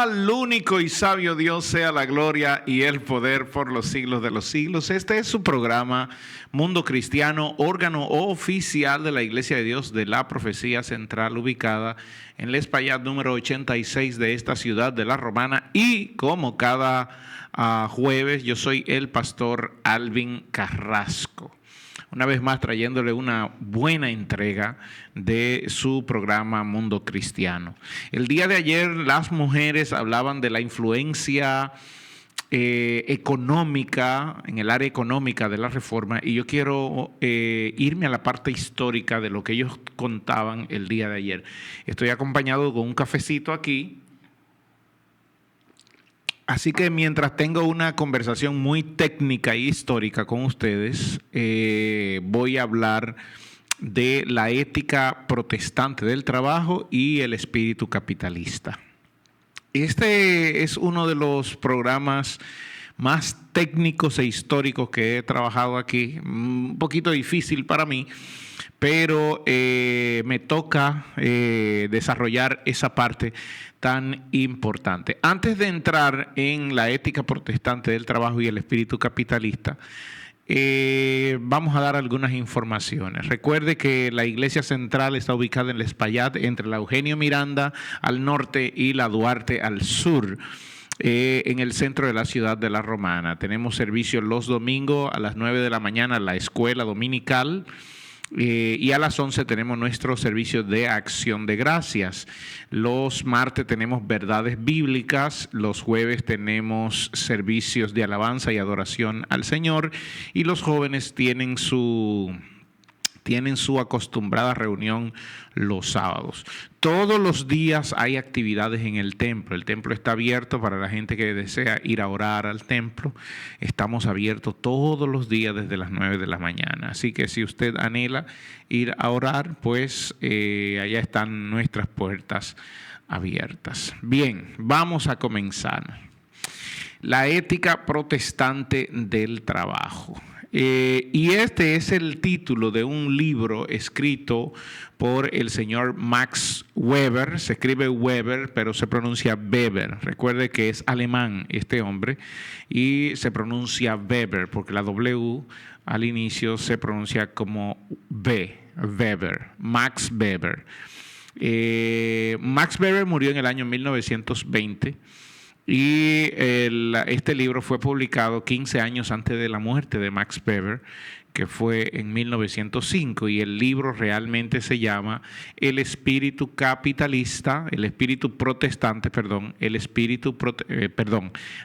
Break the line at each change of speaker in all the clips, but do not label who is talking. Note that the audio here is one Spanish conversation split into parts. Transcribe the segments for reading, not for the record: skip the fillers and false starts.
Al único y sabio Dios sea la gloria y el poder por los siglos de los siglos. Este es su programa Mundo Cristiano, órgano oficial de la Iglesia de Dios de la Profecía Central, ubicada en el Espaillat número 86 de esta ciudad de La Romana. Y como cada jueves, yo soy el pastor Alvin Carrasco. Una vez más trayéndole una buena entrega de su programa Mundo Cristiano. El día de ayer las mujeres hablaban de la influencia económica, en el área económica de la reforma, y yo quiero irme a la parte histórica de lo que ellos contaban el día de ayer. Estoy acompañado con un cafecito aquí. Así que mientras tengo una conversación muy técnica e histórica con ustedes, voy a hablar de la ética protestante del trabajo y el espíritu capitalista. Este es uno de los programas más técnicos e históricos que he trabajado aquí, un poquito difícil para mí, pero me toca desarrollar esa parte tan importante. Antes de entrar en la ética protestante del trabajo y el espíritu capitalista, vamos a dar algunas informaciones. Recuerde que la iglesia central está ubicada en el Espaillat, entre la Eugenio Miranda al norte y la Duarte al sur. En el centro de la ciudad de La Romana. Tenemos servicios los domingos a las 9 de la mañana, la escuela dominical. Y a las 11 tenemos nuestro servicio de acción de gracias. Los martes tenemos verdades bíblicas, los jueves tenemos servicios de alabanza y adoración al Señor, y los jóvenes tienen su acostumbrada reunión los sábados. Todos los días hay actividades en el templo. El templo está abierto para la gente que desea ir a orar al templo. Estamos abiertos todos los días desde las 9 de la mañana. Así que si usted anhela ir a orar, pues allá están nuestras puertas abiertas. Bien, vamos a comenzar. La ética protestante del trabajo. Y este es el título de un libro escrito por el señor Max Weber. Se escribe Weber, pero se pronuncia Weber. Recuerde que es alemán este hombre y se pronuncia Weber, porque la W al inicio se pronuncia como B, Weber, Max Weber. Max Weber murió en el año 1920. Y este libro fue publicado 15 años antes de la muerte de Max Weber, que fue en 1905, y el libro realmente se llama El espíritu capitalista, el espíritu protestante,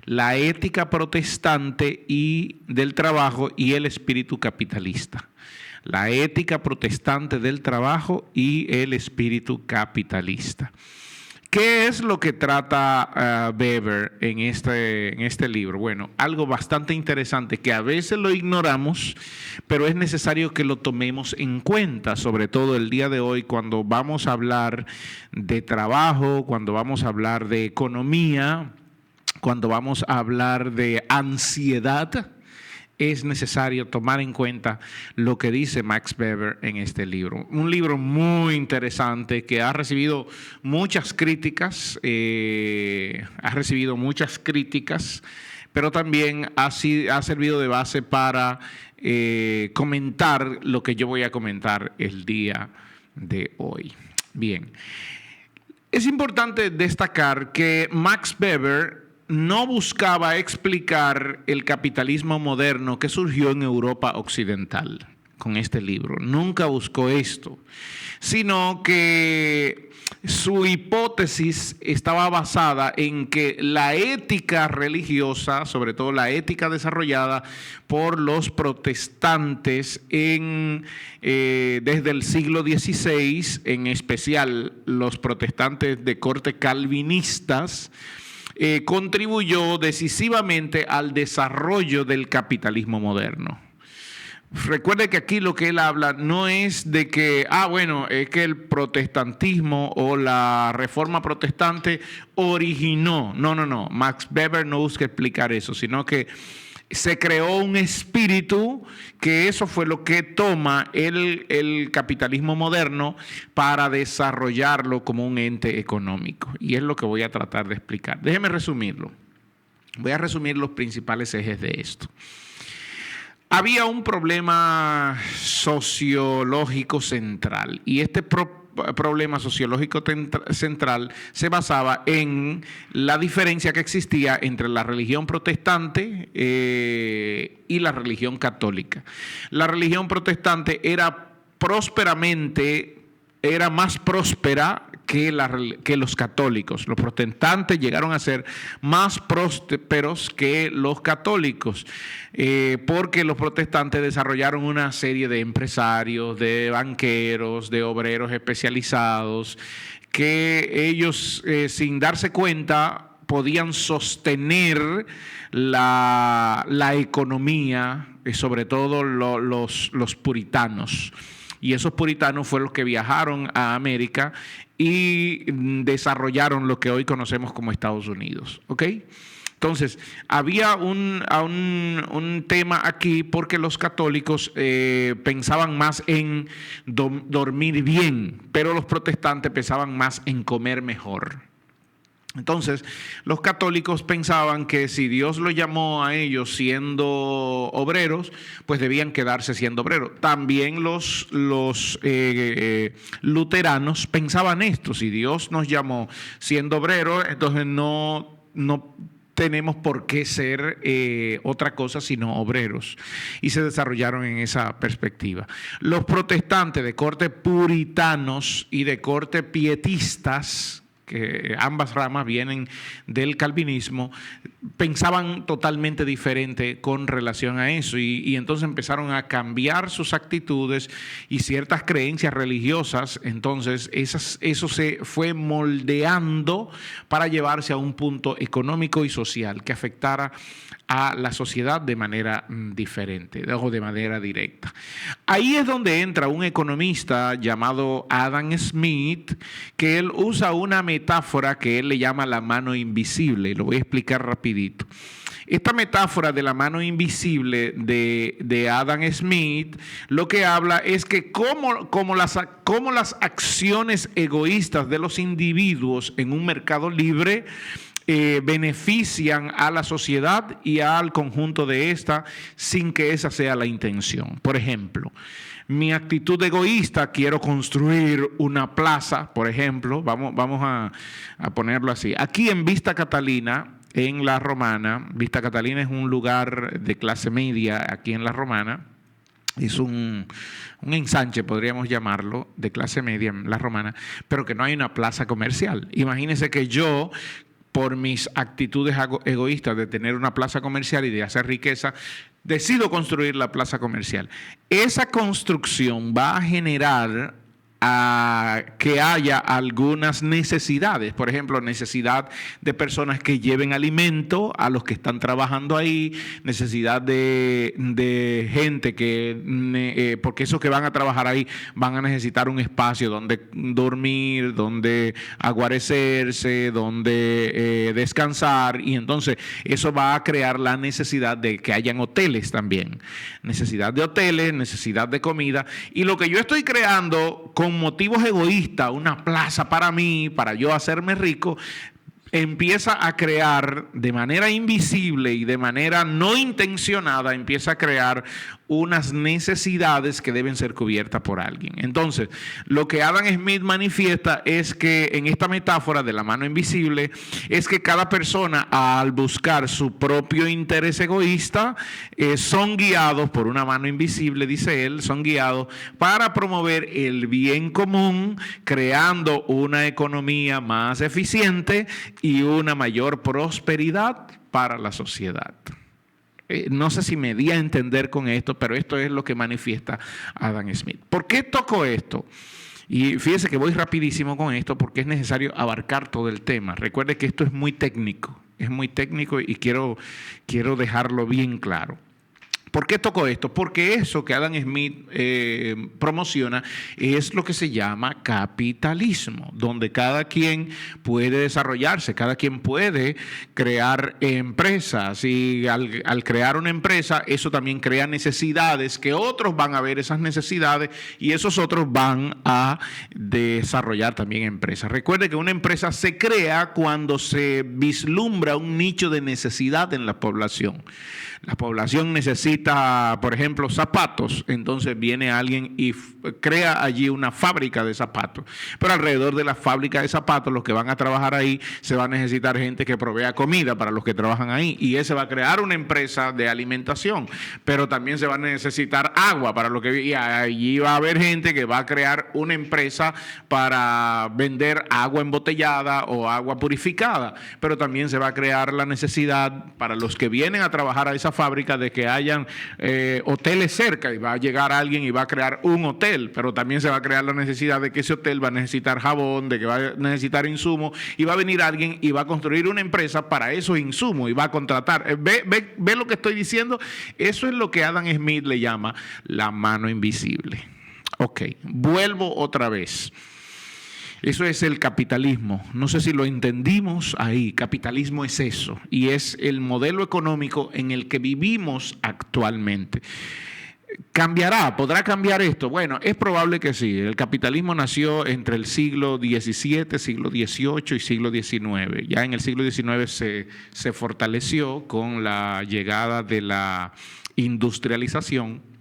la ética protestante y del trabajo y el espíritu capitalista. La ética protestante del trabajo y el espíritu capitalista. ¿Qué es lo que trata Weber en este libro? Bueno, algo bastante interesante que a veces lo ignoramos, pero es necesario que lo tomemos en cuenta, sobre todo el día de hoy, cuando vamos a hablar de trabajo, cuando vamos a hablar de economía, cuando vamos a hablar de ansiedad. Es necesario tomar en cuenta lo que dice Max Weber en este libro. Un libro muy interesante que ha recibido muchas críticas, pero también ha servido de base para comentar lo que yo voy a comentar el día de hoy. Bien, es importante destacar que Max Weber no buscaba explicar el capitalismo moderno que surgió en Europa occidental con este libro. Nunca buscó esto, sino que su hipótesis estaba basada en que la ética religiosa, sobre todo la ética desarrollada por los protestantes desde el siglo XVI, en especial los protestantes de corte calvinistas, contribuyó decisivamente al desarrollo del capitalismo moderno. Recuerde que aquí lo que él habla no es de que, es que el protestantismo o la reforma protestante originó. No. Max Weber no busca explicar eso, sino que se creó un espíritu que eso fue lo que toma el capitalismo moderno para desarrollarlo como un ente económico. Y es lo que voy a tratar de explicar. Déjeme resumirlo. Voy a resumir los principales ejes de esto. Había un problema sociológico central y este problema sociológico central se basaba en la diferencia que existía entre la religión protestante y la religión católica. La religión protestante era más próspera que los católicos. Los protestantes llegaron a ser más prósperos que los católicos, porque los protestantes desarrollaron una serie de empresarios, de banqueros, de obreros especializados, que ellos, sin darse cuenta, podían sostener la economía, sobre todo los puritanos. Y esos puritanos fueron los que viajaron a América y desarrollaron lo que hoy conocemos como Estados Unidos. ¿Ok? Entonces, había un tema aquí porque los católicos pensaban más en dormir bien, pero los protestantes pensaban más en comer mejor. Entonces, los católicos pensaban que si Dios los llamó a ellos siendo obreros, pues debían quedarse siendo obreros. También los luteranos pensaban esto: si Dios nos llamó siendo obreros, entonces no tenemos por qué ser otra cosa sino obreros. Y se desarrollaron en esa perspectiva. Los protestantes de corte puritanos y de corte pietistas, que ambas ramas vienen del calvinismo, pensaban totalmente diferente con relación a eso y entonces empezaron a cambiar sus actitudes y ciertas creencias religiosas. Entonces eso se fue moldeando para llevarse a un punto económico y social que afectara a la sociedad de manera diferente o de manera directa. Ahí es donde entra un economista llamado Adam Smith, que él usa una metáfora que él le llama la mano invisible, y lo voy a explicar rapidito. Esta metáfora de la mano invisible de Adam Smith lo que habla es que cómo las acciones egoístas de los individuos en un mercado libre benefician a la sociedad y al conjunto de esta sin que esa sea la intención. Por ejemplo, mi actitud egoísta, quiero construir una plaza, por ejemplo, vamos a ponerlo así. Aquí en Vista Catalina, en La Romana, Vista Catalina es un lugar de clase media aquí en La Romana. Es un ensanche, podríamos llamarlo, de clase media en La Romana, pero que no hay una plaza comercial. Imagínense que yo, por mis actitudes egoístas de tener una plaza comercial y de hacer riqueza, decido construir la plaza comercial. Esa construcción va a generar que haya algunas necesidades, por ejemplo, necesidad de personas que lleven alimento a los que están trabajando ahí, necesidad de gente que, porque esos que van a trabajar ahí van a necesitar un espacio donde dormir, donde aguarecerse, donde descansar, y entonces eso va a crear la necesidad de que hayan hoteles también, necesidad de hoteles, necesidad de comida, y lo que yo estoy creando con motivos egoístas, una plaza para mí, para yo hacerme rico, empieza a crear de manera invisible y de manera no intencionada, empieza a crear unas necesidades que deben ser cubiertas por alguien. Entonces, lo que Adam Smith manifiesta es que en esta metáfora de la mano invisible es que cada persona, al buscar su propio interés egoísta, son guiados por una mano invisible, dice él, son guiados para promover el bien común, creando una economía más eficiente y una mayor prosperidad para la sociedad. No sé si me di a entender con esto, pero esto es lo que manifiesta Adam Smith. ¿Por qué toco esto? Y fíjese que voy rapidísimo con esto porque es necesario abarcar todo el tema. Recuerde que esto es muy técnico y quiero dejarlo bien claro. ¿Por qué toco esto? Porque eso que Adam Smith promociona es lo que se llama capitalismo, donde cada quien puede desarrollarse, cada quien puede crear empresas y al crear una empresa, eso también crea necesidades que otros van a ver esas necesidades y esos otros van a desarrollar también empresas. Recuerde que una empresa se crea cuando se vislumbra un nicho de necesidad en la población. La población necesita, por ejemplo, zapatos, entonces viene alguien y crea allí una fábrica de zapatos. Pero alrededor de la fábrica de zapatos, los que van a trabajar ahí, se va a necesitar gente que provea comida para los que trabajan ahí. Y ese va a crear una empresa de alimentación. Pero también se va a necesitar agua para lo que... Y allí va a haber gente que va a crear una empresa para vender agua embotellada o agua purificada. Pero también se va a crear la necesidad para los que vienen a trabajar a esa fábrica de que hayan hoteles cerca y va a llegar alguien y va a crear un hotel, pero también se va a crear la necesidad de que ese hotel va a necesitar jabón, de que va a necesitar insumos y va a venir alguien y va a construir una empresa para esos insumos y va a contratar. ¿Ve lo que estoy diciendo? Eso es lo que Adam Smith le llama la mano invisible. Ok, vuelvo otra vez. Eso es el capitalismo. No sé si lo entendimos ahí. Capitalismo es eso y es el modelo económico en el que vivimos actualmente. ¿Cambiará? ¿Podrá cambiar esto? Bueno, es probable que sí. El capitalismo nació entre el siglo XVII, siglo XVIII y siglo XIX. Ya en el siglo XIX se fortaleció con la llegada de la industrialización.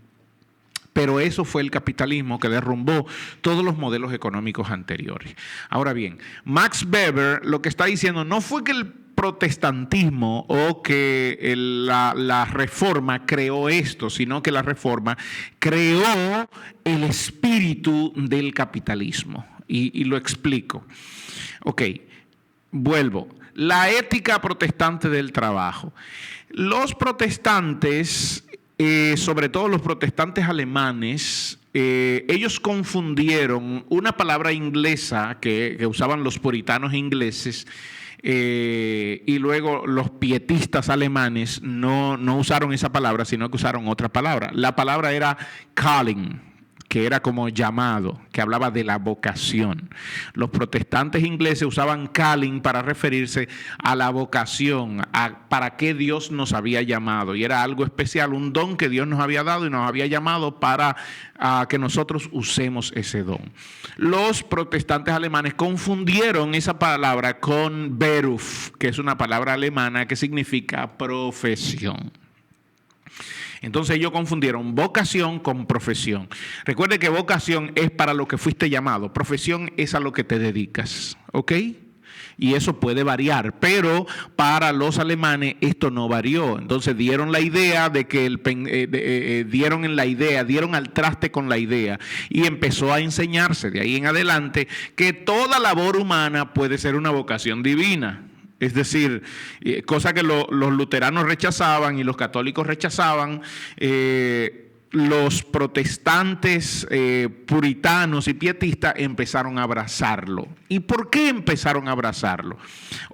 Pero eso fue el capitalismo que derrumbó todos los modelos económicos anteriores. Ahora bien, Max Weber lo que está diciendo no fue que el protestantismo o que la reforma creó esto, sino que la reforma creó el espíritu del capitalismo. Y lo explico. Ok, vuelvo. La ética protestante del trabajo. Los protestantes... sobre todo los protestantes alemanes, ellos confundieron una palabra inglesa que usaban los puritanos ingleses y luego los pietistas alemanes no usaron esa palabra, sino que usaron otra palabra. La palabra era calling, que era como llamado, que hablaba de la vocación. Los protestantes ingleses usaban calling para referirse a la vocación, a para qué Dios nos había llamado. Y era algo especial, un don que Dios nos había dado y nos había llamado para que nosotros usemos ese don. Los protestantes alemanes confundieron esa palabra con Beruf, que es una palabra alemana que significa profesión. Entonces ellos confundieron vocación con profesión. Recuerde que vocación es para lo que fuiste llamado. Profesión es a lo que te dedicas. ¿Ok? Y eso puede variar, pero para los alemanes esto no varió. Entonces dieron la idea de que dieron al traste con la idea y empezó a enseñarse de ahí en adelante que toda labor humana puede ser una vocación divina. Es decir, cosa que los luteranos rechazaban y los católicos rechazaban, los protestantes puritanos y pietistas empezaron a abrazarlo. ¿Y por qué empezaron a abrazarlo?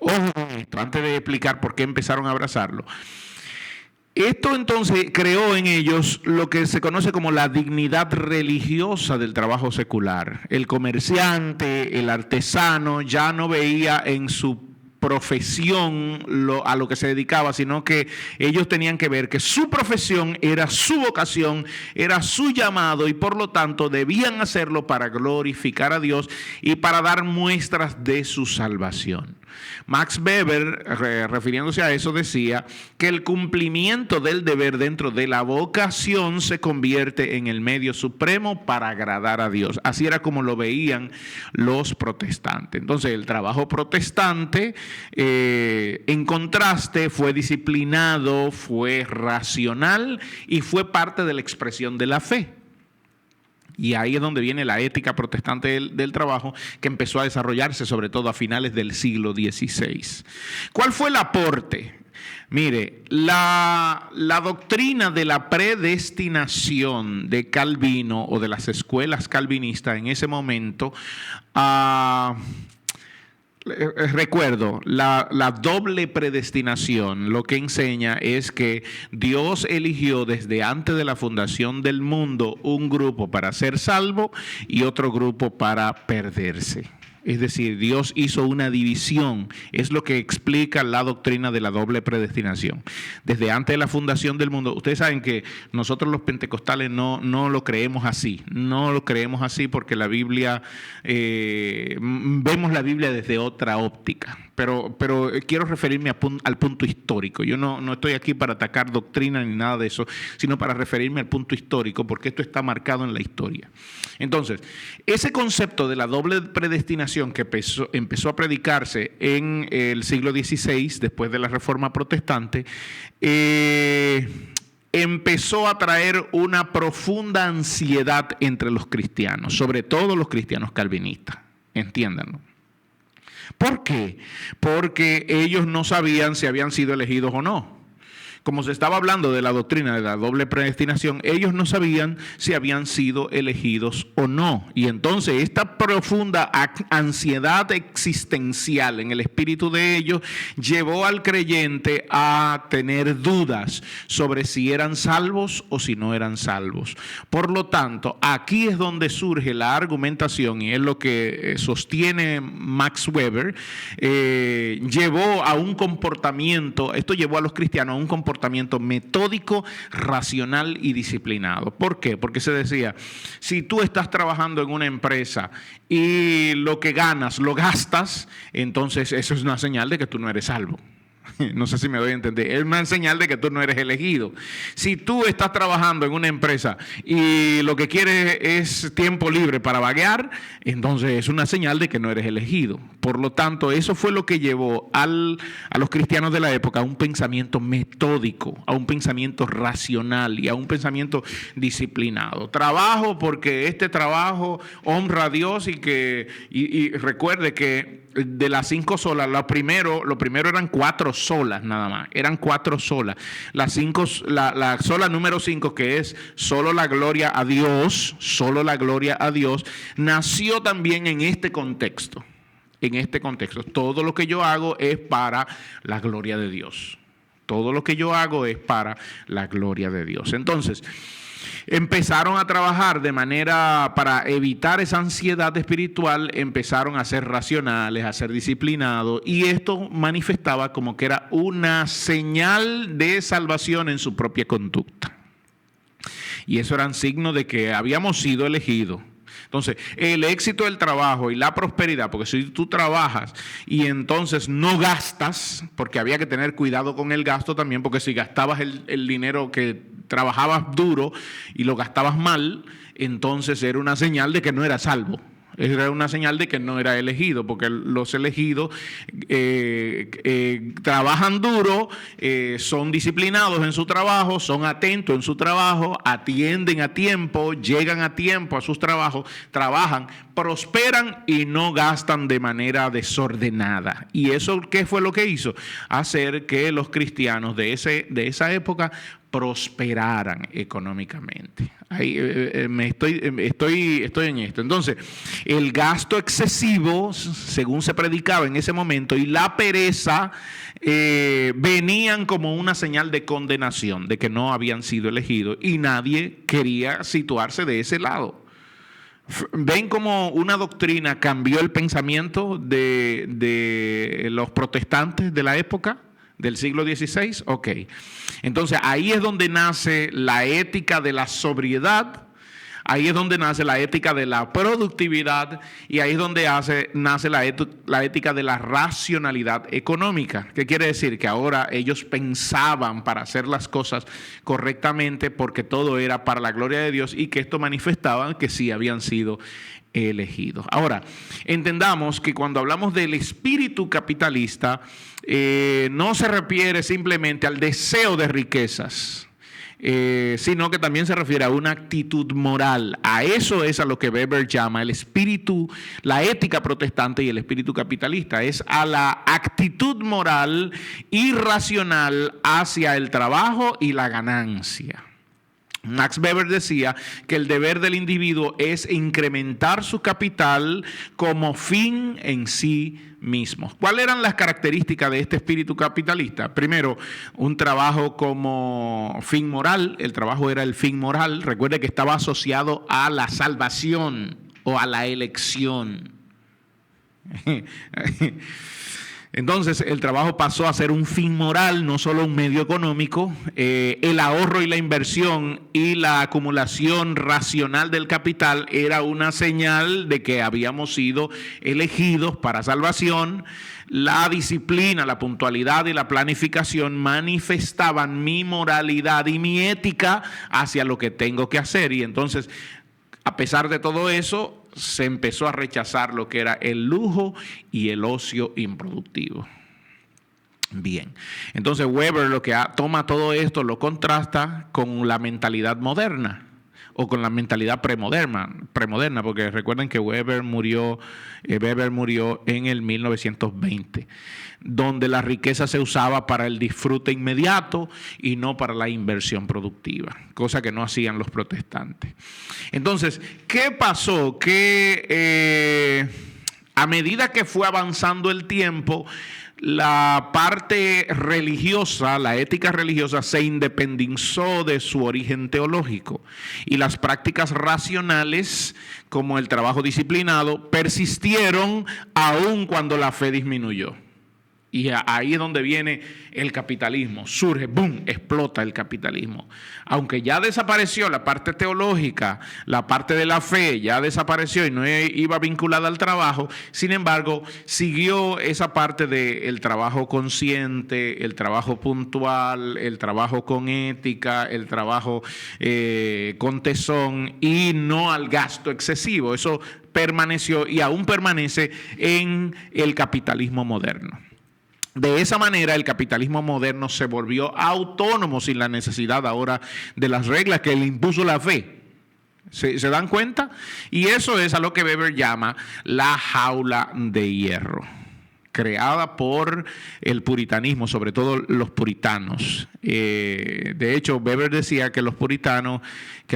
Ojo con esto, antes de explicar por qué empezaron a abrazarlo. Esto entonces creó en ellos lo que se conoce como la dignidad religiosa del trabajo secular. El comerciante, el artesano ya no veía en su profesión a lo que se dedicaba, sino que ellos tenían que ver que su profesión era su vocación, era su llamado y por lo tanto debían hacerlo para glorificar a Dios y para dar muestras de su salvación. Max Weber, refiriéndose a eso, decía que el cumplimiento del deber dentro de la vocación se convierte en el medio supremo para agradar a Dios. Así era como lo veían los protestantes. Entonces, el trabajo protestante, en contraste, fue disciplinado, fue racional y fue parte de la expresión de la fe. Y ahí es donde viene la ética protestante del trabajo, que empezó a desarrollarse sobre todo a finales del siglo XVI. ¿Cuál fue el aporte? Mire, la doctrina de la predestinación de Calvino o de las escuelas calvinistas en ese momento, recuerdo, la doble predestinación lo que enseña es que Dios eligió desde antes de la fundación del mundo un grupo para ser salvo y otro grupo para perderse. Es decir, Dios hizo una división. Es lo que explica la doctrina de la doble predestinación. Desde antes de la fundación del mundo, ustedes saben que nosotros los pentecostales no lo creemos así. No lo creemos así porque la Biblia, vemos la Biblia desde otra óptica. Pero quiero referirme al punto histórico. Yo no estoy aquí para atacar doctrina ni nada de eso, sino para referirme al punto histórico, porque esto está marcado en la historia. Entonces, ese concepto de la doble predestinación que empezó a predicarse en el siglo XVI, después de la Reforma Protestante, empezó a traer una profunda ansiedad entre los cristianos, sobre todo los cristianos calvinistas. Entiéndanlo. ¿Por qué? Porque ellos no sabían si habían sido elegidos o no. Como se estaba hablando de la doctrina de la doble predestinación, ellos no sabían si habían sido elegidos o no. Y entonces esta profunda ansiedad existencial en el espíritu de ellos llevó al creyente a tener dudas sobre si eran salvos o si no eran salvos. Por lo tanto, aquí es donde surge la argumentación, y es lo que sostiene Max Weber, llevó a un comportamiento, esto llevó a los cristianos a un comportamiento metódico, racional y disciplinado. ¿Por qué? Porque se decía, si tú estás trabajando en una empresa y lo que ganas lo gastas, entonces eso es una señal de que tú no eres salvo. No sé si me doy a entender. Es una señal de que tú no eres elegido. Si tú estás trabajando en una empresa y lo que quieres es tiempo libre para vaguear, entonces es una señal de que no eres elegido. Por lo tanto, eso fue lo que llevó a los cristianos de la época a un pensamiento metódico, a un pensamiento racional y a un pensamiento disciplinado. Trabajo porque este trabajo honra a Dios y recuerde que de las 5 solas, lo primero eran 4 solas nada más, eran 4 solas. La sola número 5, que es solo la gloria a Dios, nació también en este contexto. Todo lo que yo hago es para la gloria de Dios. Todo lo que yo hago es para la gloria de Dios. Entonces, empezaron a trabajar de manera para evitar esa ansiedad espiritual, empezaron a ser racionales, a ser disciplinados, y esto manifestaba como que era una señal de salvación en su propia conducta. Y eso eran signos de que habíamos sido elegidos. Entonces, el éxito del trabajo y la prosperidad, porque si tú trabajas y entonces no gastas, porque había que tener cuidado con el gasto también, porque si gastabas el dinero que trabajabas duro y lo gastabas mal, entonces era una señal de que no eras salvo. Era una señal de que no era elegido, porque los elegidos trabajan duro, son disciplinados en su trabajo, son atentos en su trabajo, atienden a tiempo, llegan a tiempo a sus trabajos, trabajan, prosperan y no gastan de manera desordenada. ¿Y eso qué fue lo que hizo? Hacer que los cristianos de esa época prosperaran económicamente. Ahí estoy en esto. Entonces, el gasto excesivo, según se predicaba en ese momento, y la pereza venían como una señal de condenación, de que no habían sido elegidos, y nadie quería situarse de ese lado. ¿Ven cómo una doctrina cambió el pensamiento de los protestantes de la época? ¿Del siglo XVI? Ok. Entonces, ahí es donde nace la ética de la sobriedad, ahí es donde nace la ética de la productividad, y ahí es donde nace la ética de la racionalidad económica. ¿Qué quiere decir? Que ahora ellos pensaban para hacer las cosas correctamente, porque todo era para la gloria de Dios, y que esto manifestaba que sí habían sido elegidos. Ahora, entendamos que cuando hablamos del espíritu capitalista, no se refiere simplemente al deseo de riquezas, sino que también se refiere a una actitud moral. A eso es a lo que Weber llama el espíritu, la ética protestante y el espíritu capitalista. Es a la actitud moral y racional hacia el trabajo y la ganancia. Max Weber decía que el deber del individuo es incrementar su capital como fin en sí mismo. ¿Cuáles eran las características de este espíritu capitalista? Primero, un trabajo como fin moral. El trabajo era el fin moral. Recuerde que estaba asociado a la salvación o a la elección. Entonces el trabajo pasó a ser un fin moral, no solo un medio económico. El ahorro y la inversión y la acumulación racional del capital era una señal de que habíamos sido elegidos para salvación. La disciplina, la puntualidad y la planificación manifestaban mi moralidad y mi ética hacia lo que tengo que hacer. Y entonces, a pesar de todo eso, se empezó a rechazar lo que era el lujo y el ocio improductivo. Bien, entonces Weber lo que toma todo esto, lo contrasta con la mentalidad moderna o con la mentalidad premoderna, porque recuerden que Weber murió en el 1920, donde la riqueza se usaba para el disfrute inmediato y no para la inversión productiva, cosa que no hacían los protestantes. Entonces, ¿qué pasó? Que a medida que fue avanzando el tiempo, la parte religiosa, la ética religiosa, se independizó de su origen teológico y las prácticas racionales, como el trabajo disciplinado, persistieron aun cuando la fe disminuyó. Y ahí es donde viene el capitalismo, surge, ¡boom!, explota el capitalismo. Aunque ya desapareció la parte teológica, la parte de la fe ya desapareció y no iba vinculada al trabajo, sin embargo, siguió esa parte del trabajo consciente, el trabajo puntual, el trabajo con ética, el trabajo con tesón y no al gasto excesivo. Eso permaneció y aún permanece en el capitalismo moderno. De esa manera, el capitalismo moderno se volvió autónomo sin la necesidad ahora de las reglas que le impuso la fe. ¿Se dan cuenta? Y eso es a lo que Weber llama la jaula de hierro, creada por el puritanismo, sobre todo los puritanos. De hecho, Weber decía que el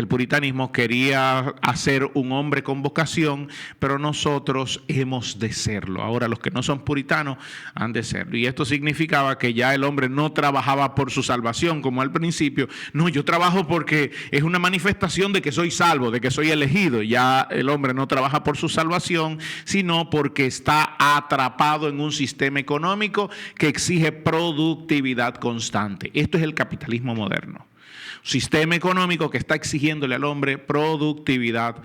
puritanismo quería hacer un hombre con vocación, pero nosotros hemos de serlo. Ahora, los que no son puritanos han de serlo. Y esto significaba que ya el hombre no trabajaba por su salvación, como al principio. No, yo trabajo porque es una manifestación de que soy salvo, de que soy elegido. Ya el hombre no trabaja por su salvación, sino porque está atrapado en un sistema económico que exige productividad constante. Esto es el capitalismo moderno. Sistema económico que está exigiéndole al hombre productividad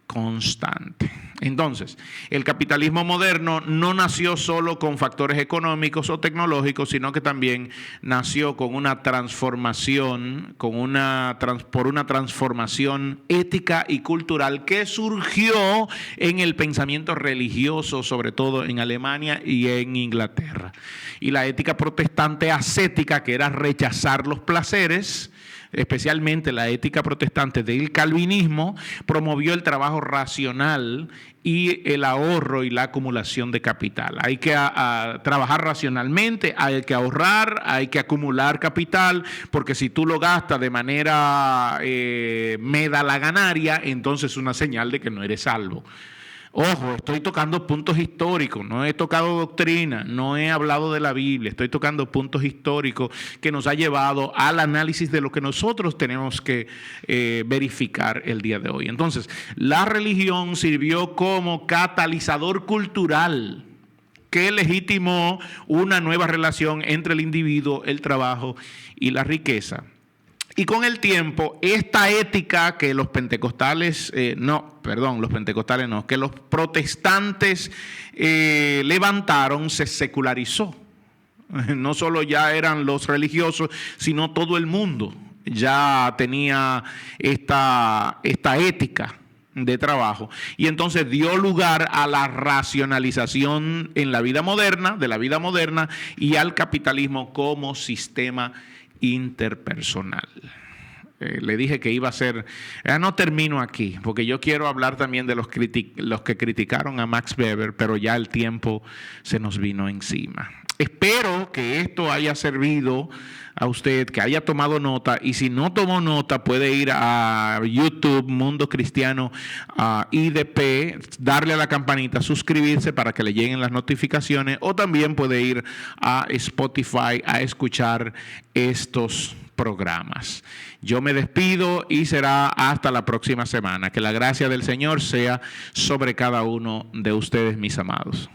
constante. Entonces, el capitalismo moderno no nació solo con factores económicos o tecnológicos, sino que también nació con una transformación, por una transformación ética y cultural que surgió en el pensamiento religioso, sobre todo en Alemania y en Inglaterra. Y la ética protestante ascética, que era rechazar los placeres, especialmente la ética protestante del calvinismo, promovió el trabajo racional y el ahorro y la acumulación de capital. Hay que trabajar racionalmente, hay que ahorrar, hay que acumular capital, porque si tú lo gastas de manera medalaganaria, entonces es una señal de que no eres salvo. Ojo, estoy tocando puntos históricos, no he tocado doctrina, no he hablado de la Biblia, estoy tocando puntos históricos que nos ha llevado al análisis de lo que nosotros tenemos que verificar el día de hoy. Entonces, la religión sirvió como catalizador cultural que legitimó una nueva relación entre el individuo, el trabajo y la riqueza. Y con el tiempo, esta ética que los que los protestantes levantaron se secularizó. No solo ya eran los religiosos, sino todo el mundo ya tenía esta ética de trabajo. Y entonces dio lugar a la racionalización de la vida moderna y al capitalismo como sistema interpersonal. Le dije que iba a ser... no termino aquí, porque yo quiero hablar también de los que criticaron a Max Weber, pero ya el tiempo se nos vino encima. Espero que esto haya servido a usted, que haya tomado nota, y si no tomó nota puede ir a YouTube, Mundo Cristiano IDP, darle a la campanita, suscribirse para que le lleguen las notificaciones, o también puede ir a Spotify a escuchar estos programas. Yo me despido y será hasta la próxima semana. Que la gracia del Señor sea sobre cada uno de ustedes, mis amados.